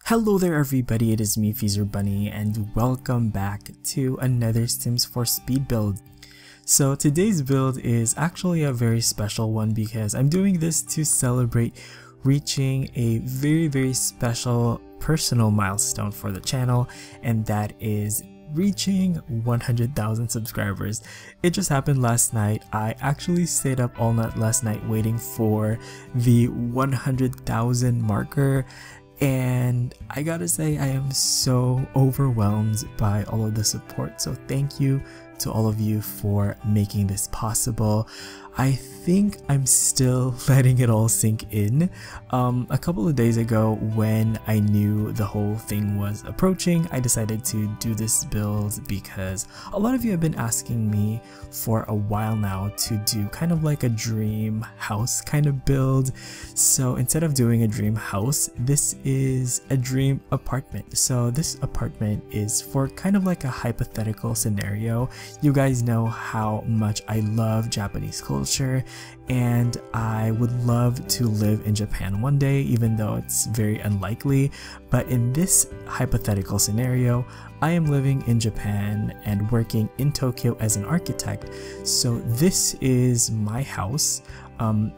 Hello there everybody, it is me XfreezerBunny and welcome back to another Sims 4 speed build. So today's build is actually a very special one because I'm doing this to celebrate reaching a very special personal milestone for the channel, and that is reaching 100,000 subscribers. It just happened last night. I actually stayed up all night last night waiting for the 100,000 marker. And I gotta say, I am so overwhelmed by all of the support. So thank you to all of you for making this possible. I think I'm still letting it all sink in. A couple of days ago, when I knew the whole thing was approaching, I decided to do this build because a lot of you have been asking me for a while now to do kind of like a dream house kind of build. So instead of doing a dream house, this is a dream apartment. So this apartment is for kind of like a hypothetical scenario. You guys know how much I love Japanese culture, and I would love to live in Japan one day, even though it's very unlikely. But in this hypothetical scenario, I am living in Japan and working in Tokyo as an architect. So this is my house.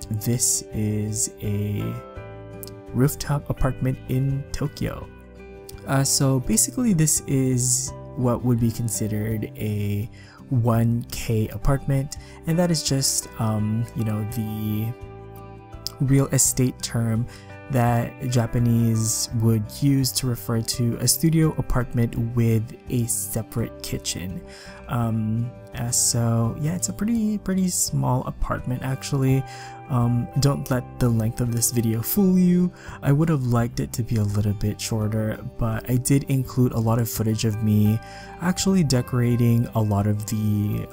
This is a rooftop apartment in Tokyo. So basically this is what would be considered a 1K apartment, and that is just you know, the real estate term that Japanese would use to refer to a studio apartment with a separate kitchen. So yeah, it's a pretty small apartment actually. Don't let the length of this video fool you. I would have liked it to be a little bit shorter, but I did include a lot of footage of me actually decorating a lot of the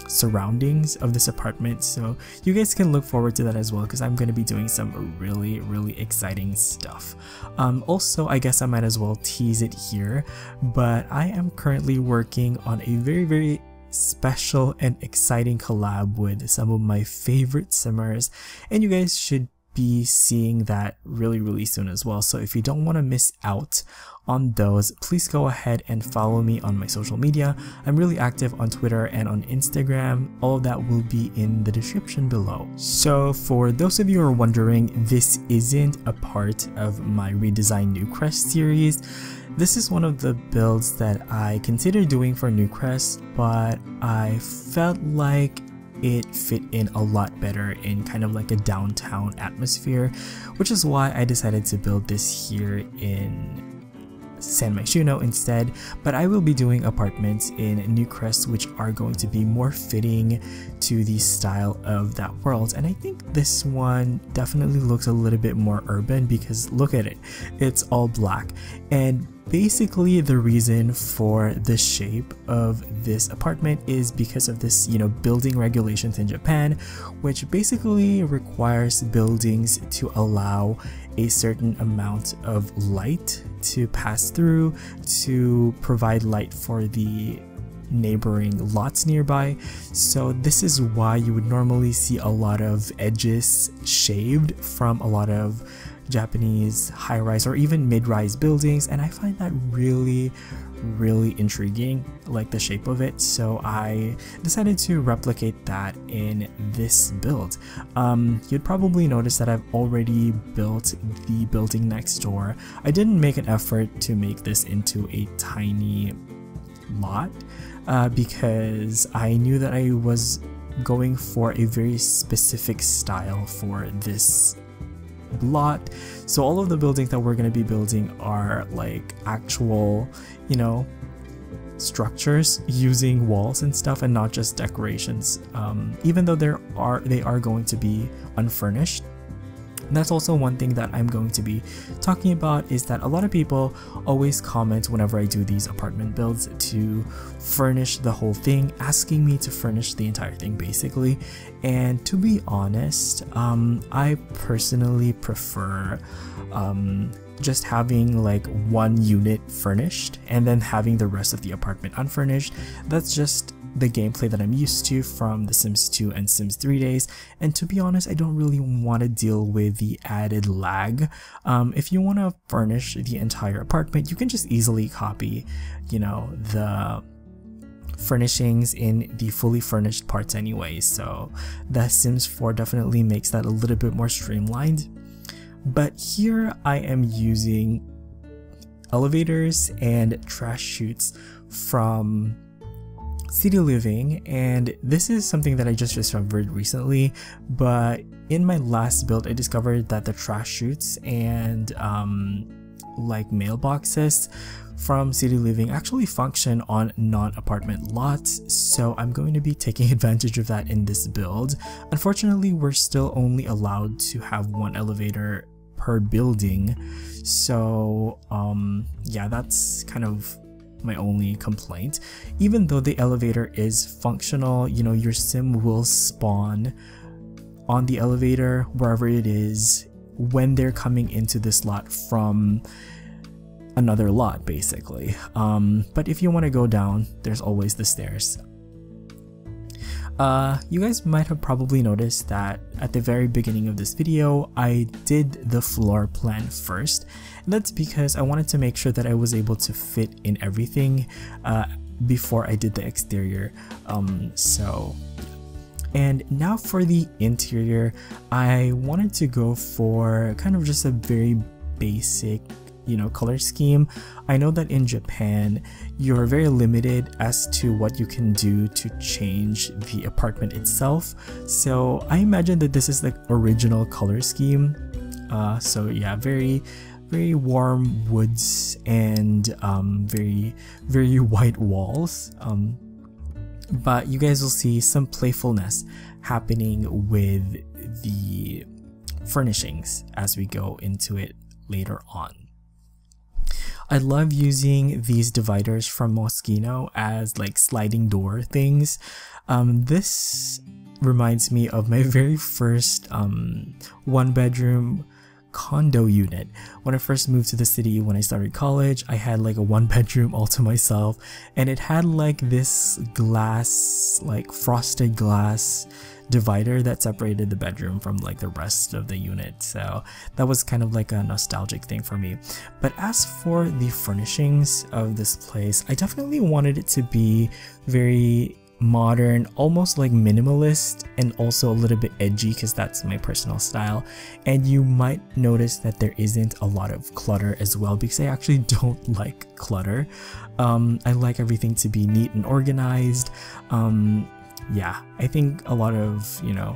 surroundings of this apartment, so you guys can look forward to that as well because I'm going to be doing some really exciting stuff. Also, I guess I might as well tease it here, but I am currently working on a very special and exciting collab with some of my favorite simmers, and you guys should be seeing that really soon as well. So if you don't want to miss out on those, please go ahead and follow me on my social media. I'm really active on Twitter and on Instagram. All of that will be in the description below. So for those of you who are wondering, this isn't a part of my Redesign Newcrest series. This is one of the builds that I considered doing for Newcrest, but I felt like it fit in a lot better in kind of like a downtown atmosphere, which is why I decided to build this here in San Myshuno instead. But I will be doing apartments in Newcrest which are going to be more fitting to the style of that world, and I think this one definitely looks a little bit more urban because look at it, it's all black. And basically the reason for the shape of this apartment is because of this, you know, building regulations in Japan, which basically requires buildings to allow a certain amount of light to pass through to provide light for the neighboring lots nearby. So this is why you would normally see a lot of edges shaved from a lot of Japanese high-rise or even mid-rise buildings, and I find that really intriguing, like the shape of it. So I decided to replicate that in this build. You'd probably notice that I've already built the building next door. I didn't make an effort to make this into a tiny lot because I knew that I was going for a very specific style for this lot. So all of the buildings that we're going to be building are like actual, you know, structures using walls and stuff and not just decorations, even though they are going to be unfurnished. And that's also one thing that I'm going to be talking about, is that a lot of people always comment whenever I do these apartment builds to furnish the whole thing, asking me to furnish the entire thing basically. And to be honest, I personally prefer just having like one unit furnished and then having the rest of the apartment unfurnished. That's just the gameplay that I'm used to from The Sims 2 and Sims 3 days, and to be honest, I don't really want to deal with the added lag. If you want to furnish the entire apartment, you can just easily copy, you know, the furnishings in the fully furnished parts anyway, so The Sims 4 definitely makes that a little bit more streamlined. But here I am using elevators and trash chutes from City Living, and this is something that I just discovered recently, but in my last build I discovered that the trash chutes and like mailboxes from City Living actually function on non-apartment lots, so I'm going to be taking advantage of that in this build. Unfortunately, we're still only allowed to have one elevator per building, so yeah, that's kind of my only complaint. Even though the elevator is functional, you know, your sim will spawn on the elevator wherever it is when they're coming into this lot from another lot, basically. But if you want to go down, there's always the stairs. You guys might have probably noticed that at the very beginning of this video, I did the floor plan first. And that's because I wanted to make sure that I was able to fit in everything before I did the exterior. And now for the interior, I wanted to go for kind of just a very basic, you know, color scheme. I know that in Japan you're very limited as to what you can do to change the apartment itself, so I imagine that this is the original color scheme. So yeah, very warm woods and very white walls, but you guys will see some playfulness happening with the furnishings as we go into it later on. I love using these dividers from Moschino as like sliding door things. This reminds me of my very first one-bedroom condo unit. When I first moved to the city when I started college, I had like a one-bedroom all to myself, and it had like this glass, like frosted glass divider that separated the bedroom from like the rest of the unit, so that was kind of like a nostalgic thing for me. But as for the furnishings of this place, I definitely wanted it to be very modern, almost like minimalist, and also a little bit edgy because that's my personal style. And you might notice that there isn't a lot of clutter as well, because I actually don't like clutter. I like everything to be neat and organized. Yeah, I think a lot of, you know,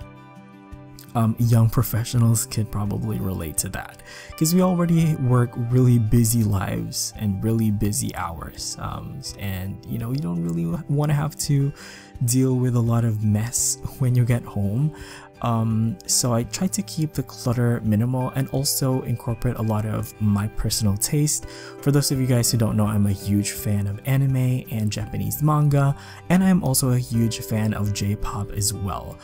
young professionals could probably relate to that, because we already work really busy lives and really busy hours, and you know, you don't really want to have to deal with a lot of mess when you get home. So I try to keep the clutter minimal and also incorporate a lot of my personal taste. For those of you guys who don't know, I'm a huge fan of anime and Japanese manga, and I'm also a huge fan of J-pop as well.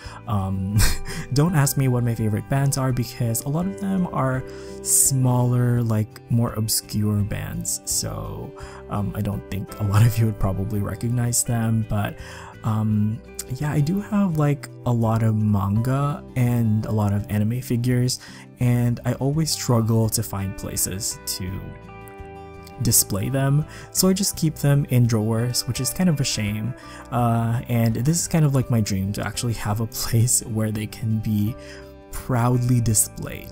Don't ask me what my favorite bands are, because a lot of them are smaller, like more obscure bands, so I don't think a lot of you would probably recognize them. But yeah, I do have like a lot of manga and a lot of anime figures, and I always struggle to find places to display them, so I just keep them in drawers, which is kind of a shame. And this is kind of like my dream, to actually have a place where they can be proudly displayed.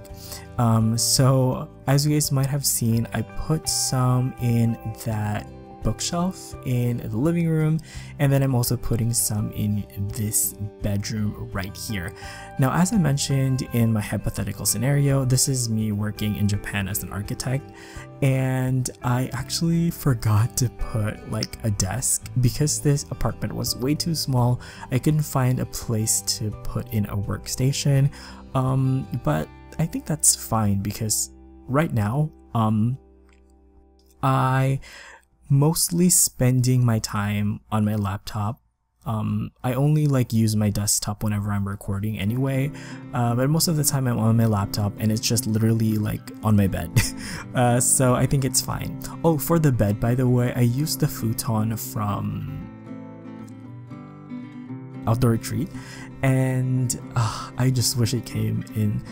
So as you guys might have seen, I put some in that bookshelf in the living room, and then I'm also putting some in this bedroom right here. Now, as I mentioned in my hypothetical scenario, this is me working in Japan as an architect, and I actually forgot to put like a desk because this apartment was way too small. I couldn't find a place to put in a workstation, but I think that's fine, because right now I mostly spending my time on my laptop. I only like use my desktop whenever I'm recording anyway, but most of the time I'm on my laptop, and it's just literally like on my bed. So I think it's fine. Oh, for the bed, by the way, I used the futon from outdoor retreat, and I just wish it came in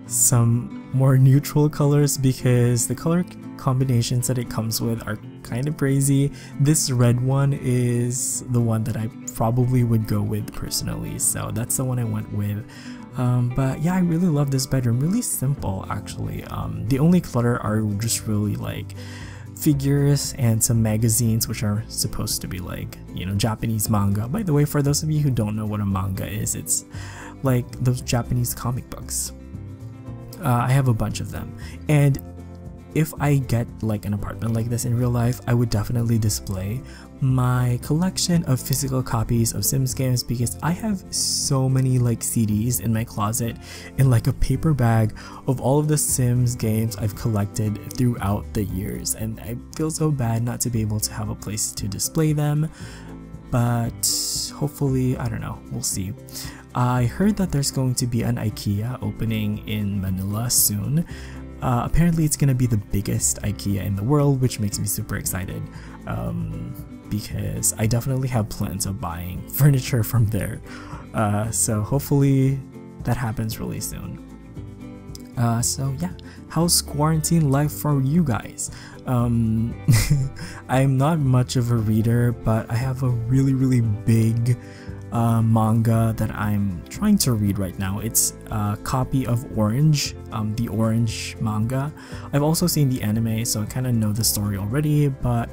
some more neutral colors because the color combinations that it comes with are kind of crazy. This red one is the one that I probably would go with personally, so that's the one I went with. But yeah, I really love this bedroom. Really simple actually. The only clutter are just really like figures and some magazines, which are supposed to be like, you know, Japanese manga. By the way, for those of you who don't know what a manga is, it's like those Japanese comic books. I have a bunch of them, and if I get like an apartment like this in real life, I would definitely display my collection of physical copies of Sims games, because I have so many like CDs in my closet in like a paper bag of all of the Sims games I've collected throughout the years, and I feel so bad not to be able to have a place to display them, but hopefully, I don't know, we'll see. I heard that there's going to be an IKEA opening in Manila soon. Apparently it's gonna be the biggest IKEA in the world, which makes me super excited, because I definitely have plans of buying furniture from there. So hopefully that happens really soon. So yeah, how's quarantine life for you guys? I'm not much of a reader, but I have a really big manga that I'm trying to read right now. It's a copy of Orange, the Orange manga. I've also seen the anime, so I kind of know the story already, but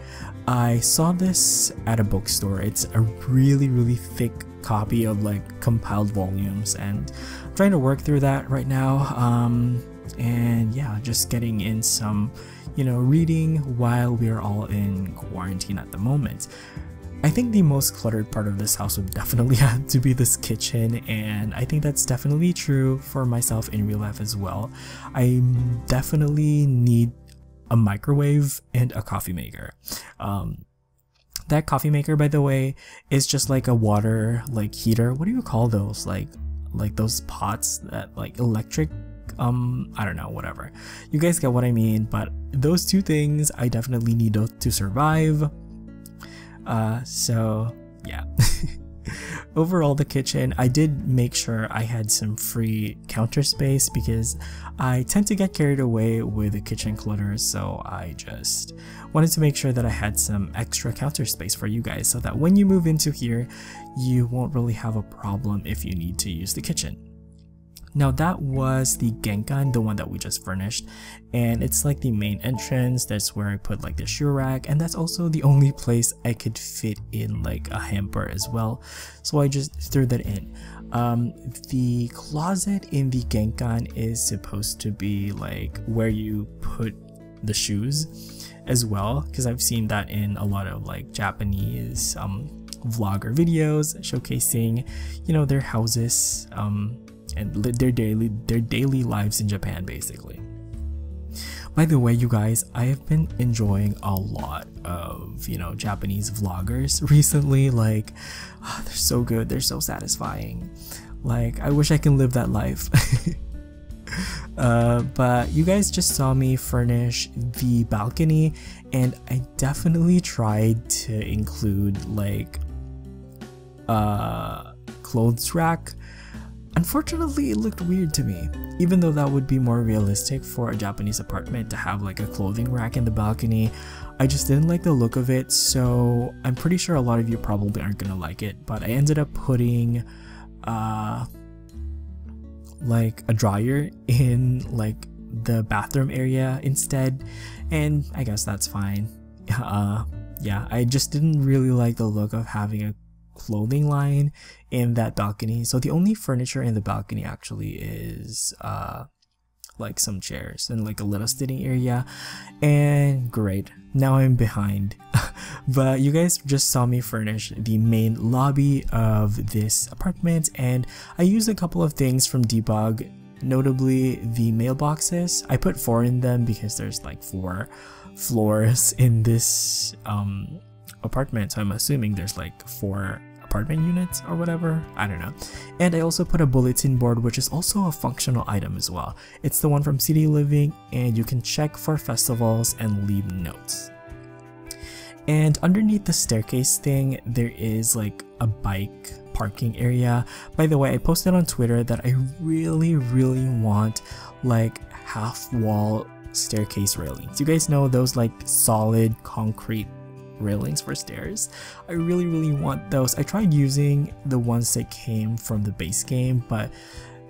I saw this at a bookstore. It's a really thick copy of like compiled volumes, and I'm trying to work through that right now. And yeah, just getting in some, you know, reading while we're all in quarantine at the moment. I think the most cluttered part of this house would definitely have to be this kitchen, and I think that's definitely true for myself in real life as well. I definitely need a microwave and a coffee maker. That coffee maker, by the way, is just like a water like heater. What do you call those? Like those pots that like electric, I don't know, whatever. You guys get what I mean, but those two things I definitely need to survive. So yeah. Overall, the kitchen, I did make sure I had some free counter space because I tend to get carried away with the kitchen clutter, so I just wanted to make sure that I had some extra counter space for you guys so that when you move into here, you won't really have a problem if you need to use the kitchen. Now that was the Genkan, the one that we just furnished, and it's like the main entrance. That's where I put like the shoe rack, and that's also the only place I could fit in like a hamper as well, so I just threw that in. The closet in the Genkan is supposed to be like where you put the shoes as well, because I've seen that in a lot of like Japanese vlogger videos showcasing, you know, their houses and their daily lives in Japan, basically. By the way, you guys, I have been enjoying a lot of, you know, Japanese vloggers recently. Like, they're so good, they're so satisfying. Like, I wish I can live that life. But you guys just saw me furnish the balcony, and I definitely tried to include like clothes rack. Unfortunately, it looked weird to me, even though that would be more realistic for a Japanese apartment to have like a clothing rack in the balcony. I just didn't like the look of it, so I'm pretty sure a lot of you probably aren't gonna like it, but I ended up putting like a dryer in like the bathroom area instead, and I guess that's fine. Yeah, I just didn't really like the look of having a clothing line in that balcony, so the only furniture in the balcony actually is like some chairs and like a little sitting area. And great, now I'm behind. But you guys just saw me furnish the main lobby of this apartment, and I used a couple of things from Debug, notably the mailboxes. I put 4 in them because there's like 4 floors in this apartment, so I'm assuming there's like 4 apartment units or whatever, I don't know. And I also put a bulletin board, which is also a functional item as well. It's the one from City Living, and you can check for festivals and leave notes. And underneath the staircase thing, there is like a bike parking area. By the way, I posted on Twitter that I really want like half wall staircase railings. You guys know those like solid concrete railings for stairs? I really want those. I tried using the ones that came from the base game, but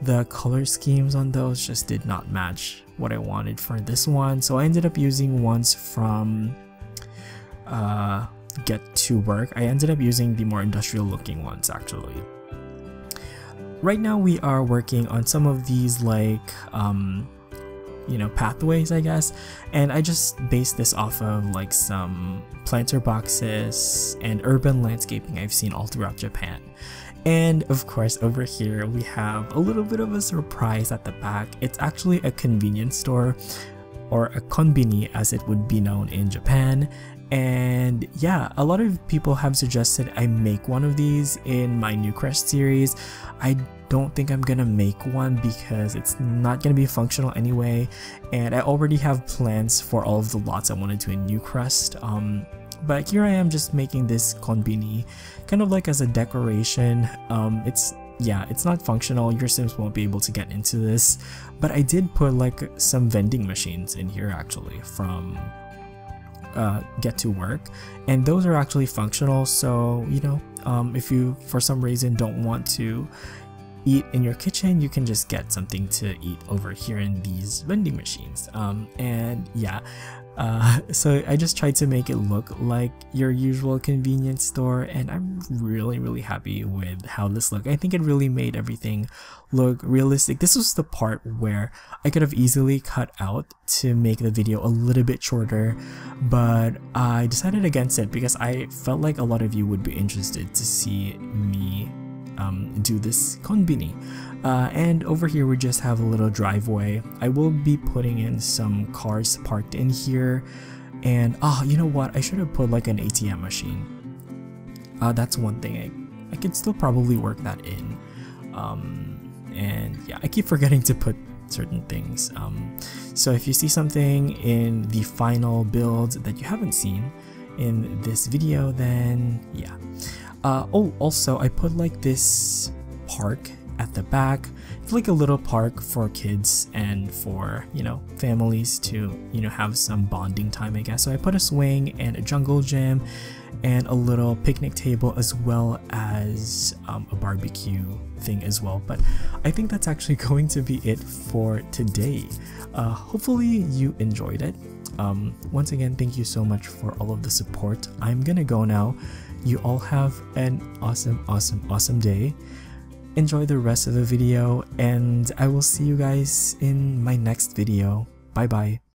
the color schemes on those just did not match what I wanted for this one, so I ended up using ones from Get to Work. I ended up using the more industrial looking ones actually. Right now we are working on some of these like you know, pathways, I guess, and I just based this off of like some planter boxes and urban landscaping I've seen all throughout Japan. And of course, over here we have a little bit of a surprise at the back. It's actually a convenience store, or a konbini as it would be known in Japan. And yeah, a lot of people have suggested I make one of these in my New Crest series. I don't think I'm gonna make one because it's not gonna be functional anyway, and I already have plans for all of the lots I want to do in New Crest. But here I am just making this konbini kind of like as a decoration. It's not functional, your Sims won't be able to get into this, but I did put like some vending machines in here actually from Get to Work, and those are actually functional. So you know, if you for some reason don't want to eat in your kitchen, you can just get something to eat over here in these vending machines. And yeah, so I just tried to make it look like your usual convenience store, and I'm really happy with how this looked. I think it really made everything look realistic. This was the part where I could have easily cut out to make the video a little bit shorter, but I decided against it because I felt like a lot of you would be interested to see me do this konbini. And over here we just have a little driveway. I will be putting in some cars parked in here, and you know what, I should have put like an ATM machine. That's one thing I could still probably work that in. And yeah, I keep forgetting to put certain things. So if you see something in the final build that you haven't seen in this video, then yeah. Oh, also I put like this park at the back. It's like a little park for kids and for, you know, families to, you know, have some bonding time, I guess. So I put a swing and a jungle gym and a little picnic table, as well as a barbecue thing as well. But I think that's actually going to be it for today. Hopefully you enjoyed it. Once again, thank you so much for all of the support. I'm gonna go now. You all have an awesome day. Enjoy the rest of the video, and I will see you guys in my next video. Bye bye.